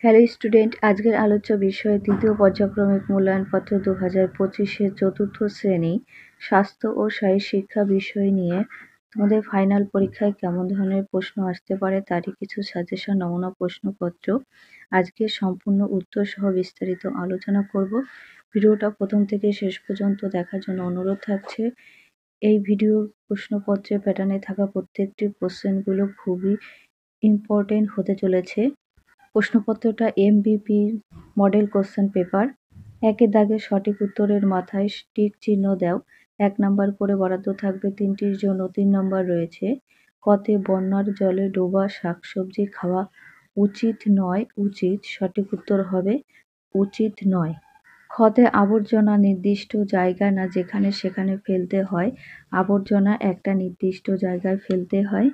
Hello student, আজকের আলোচ্য বিষয় দ্বিতীয় পর্যায়ক্রমিক মূল্যায়নপত্র 2025-এর চতুর্থ শ্রেণী স্বাস্থ্য ও শারীর শিক্ষা বিষয় নিয়ে তোমাদের ফাইনাল পরীক্ষায় কেমন ধরনের প্রশ্ন আসতে পারে তারই কিছু সাজেশন নমুনা প্রশ্নপত্র। আজকে সম্পূর্ণ উত্তর সহ বিস্তারিত আলোচনা করব। ভিডিওটা প্রথম থেকে শেষ পর্যন্ত দেখার জন্য অনুরোধ থাকছে। এই ভিডিও প্রশ্নপত্রের প্যাটার্নে থাকা প্রত্যেকটি কোশ্চেনগুলো খুবই ইম্পর্টেন্ট হতে চলেছে। প্রশ্নপত্রটা এমবিপি মডেল কোশ্চেন পেপার। একের দাগে সঠিক উত্তরের মাথায় টিক চিহ্ন দাও। 1 নাম্বার করে বরাদ্দ থাকবে 3টির জন্য 3 নম্বর রয়েছে। কতে বন্যার জলে ডোবা শাকসবজি খাওয়া উচিত নয় উচিত, সঠিক উত্তর হবে উচিত নয়। খতে আবর্জনা নির্দিষ্ট জায়গায় না যেখানে সেখানে ফেলতে হয়, আবর্জনা একটা নির্দিষ্ট জায়গায় ফেলতে হয়।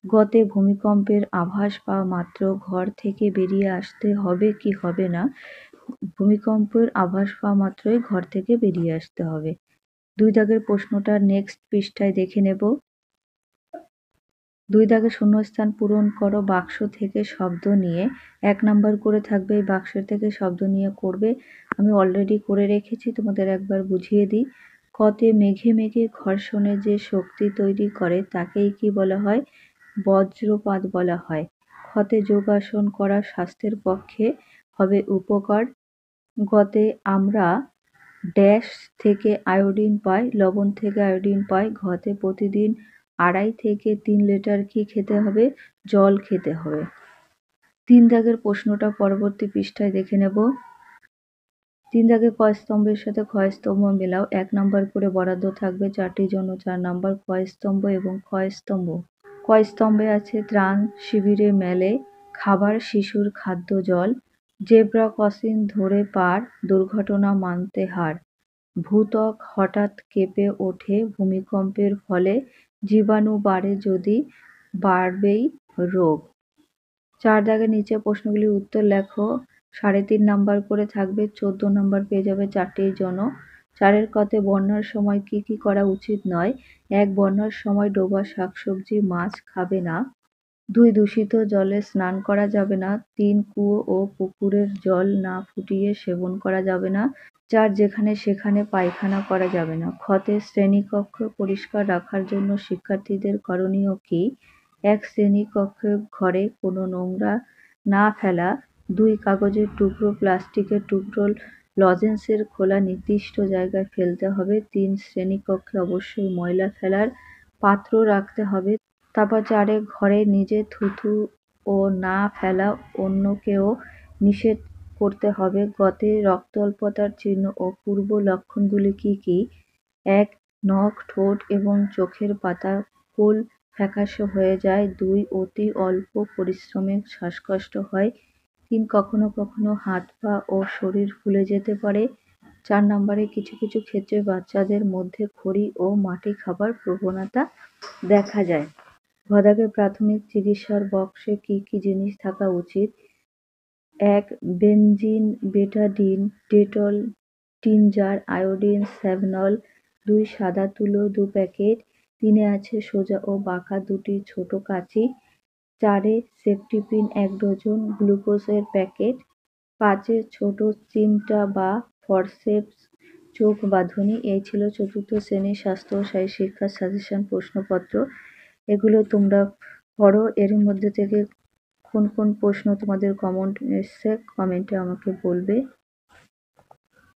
গতে ভূমিকম্পের আভাস পাওয়া মাত্র ঘর থেকে বেরিয়ে আসতে হবে কি হবে না, ভূমিকম্পের আভাস পাওয়া মাত্রই ঘর থেকে বেরিয়ে আসতে হবে। 2 দাগের প্রশ্নটা নেক্সট পৃষ্ঠায় দেখে নেব। 2 দাগে শূন্যস্থান পূরণ করো বাক্স থেকে শব্দ নিয়ে। 1 নাম্বার করে থাকবে এই বাক্স থেকে শব্দ নিয়ে করবে। আমি অলরেডি করে রেখেছি, তোমাদের একবার বুঝিয়ে দিই। কতে মেঘে মেঘে ঘর্ষণে যে শক্তি তৈরি করে তাকেই কি বলা হয়? বজ্রপাত বলা হয়। ক্ষতে যোগাসন করা স্বাস্থ্যের পক্ষে হবে উপকার। গতে আমরা ড্যাশ থেকে আয়োডিন পাই, লবণ থেকে আয়োডিন পাই। ঘতে প্রতিদিন 2.5 থেকে 3 লিটার কি খেতে হবে? জল খেতে হবে। 3 দাগের প্রশ্নটা পরবর্তী পৃষ্ঠায় দেখে নেব। 3 দাগে ক স্তম্ভের সাথে খ স্তম্ভ মেলাও। 1 নাম্বার করে বরাদ্দ থাকবে 4টির জন্য 4 নাম্বার ক স্তম্ভ এবং খ স্তম্ভ। ক স্তম্ভে আছে ত্রাণ শিবিরে মেলে খাবার শিশুর খাদ্য জল, জেব্রা ক্রসিং ধরে পার দুর্ঘটনা মানতে হার, ভূত্বক হঠাৎ কেঁপে ওঠে ভূমিকম্পের ফলে, জীবাণু বাড়ে যদি বাড়বেই রোগ। 4 দাগের নিচে প্রশ্নগুলির উত্তর লেখো। 3.5 নাম্বার করে থাকবে, 14 নাম্বার পেয়ে যাবে 4টির জন্য। 4 কতে বন্যার সময় কি কি করা উচিত নয়? 1 বন্যার সময় ডোবা শাকসবজি মাছ খাবে না। 2 দূষিত জলে স্নান করা যাবে না। 3 কুয়ো ও পুকুরের জল না ফুটিয়ে সেবন করা যাবে না। 4 যেখানে সেখানে পায়খানা করা যাবে না। খতে শ্রেণীকক্ষ পরিষ্কার রাখার জন্য শিক্ষার্থীদের করণীয় কি? 1 শ্রেণীকক্ষে ঘরে কোনো নোংরা না ফেলা। 2 কাগজের টুকরো প্লাস্টিকের টুকরো লজেন্সের খোলা নির্দিষ্ট জায়গায় ফেলতে হবে। 3 শ্রেণীকক্ষে অবশ্যই ময়লা ফেলার পাত্র রাখতে হবে। তারপর 4 ঘরে নিজে থুতু ও না ফেলা অন্যকেও নিষেধ করতে হবে। গতে রক্তাল্পতার চিহ্ন ও পূর্ব লক্ষণগুলি কি কি? 1 নখ ঠোঁট এবং চোখের পাতা কোল ফ্যাকাশে হয়ে যায়। 2 অতি অল্প পরিশ্রমে শ্বাসকষ্ট হয়। 3 কখনো কখনো হাত পা ও শরীর ফুলে যেতে পারে। 4 নম্বরে কিছু কিছু ক্ষেত্রে বাচ্চাদের মধ্যে খড়ি ও মাটি খাবার প্রবণতা দেখা যায়। ঘদাকে প্রাথমিক চিকিৎসার বক্সে কি কি জিনিস থাকা উচিত? 1 বেনজিন, বেটাডিন, ডেটল, টিনজার, আয়োডিন, স্যাভনল। 2 সাদা তুলো 2 প্যাকেট। 3 আছে সোজা ও বাঁকা 2টি ছোট কাঁচি। 4 সেফটিপিন 1 ডজন, গ্লুকোজের প্যাকেট। 5 ছোট চিমটা বা ফরসেপস, চোখ বাঁধুনি। এই ছিল চতুর্থ শ্রেণীর স্বাস্থ্য ও শারীর শিক্ষার সাজেশন প্রশ্নপত্র। এগুলো তোমরা পড়ো। এর মধ্যে থেকে কোন কোন প্রশ্ন তোমাদের কমন এসছে কমেন্টে আমাকে বলবে।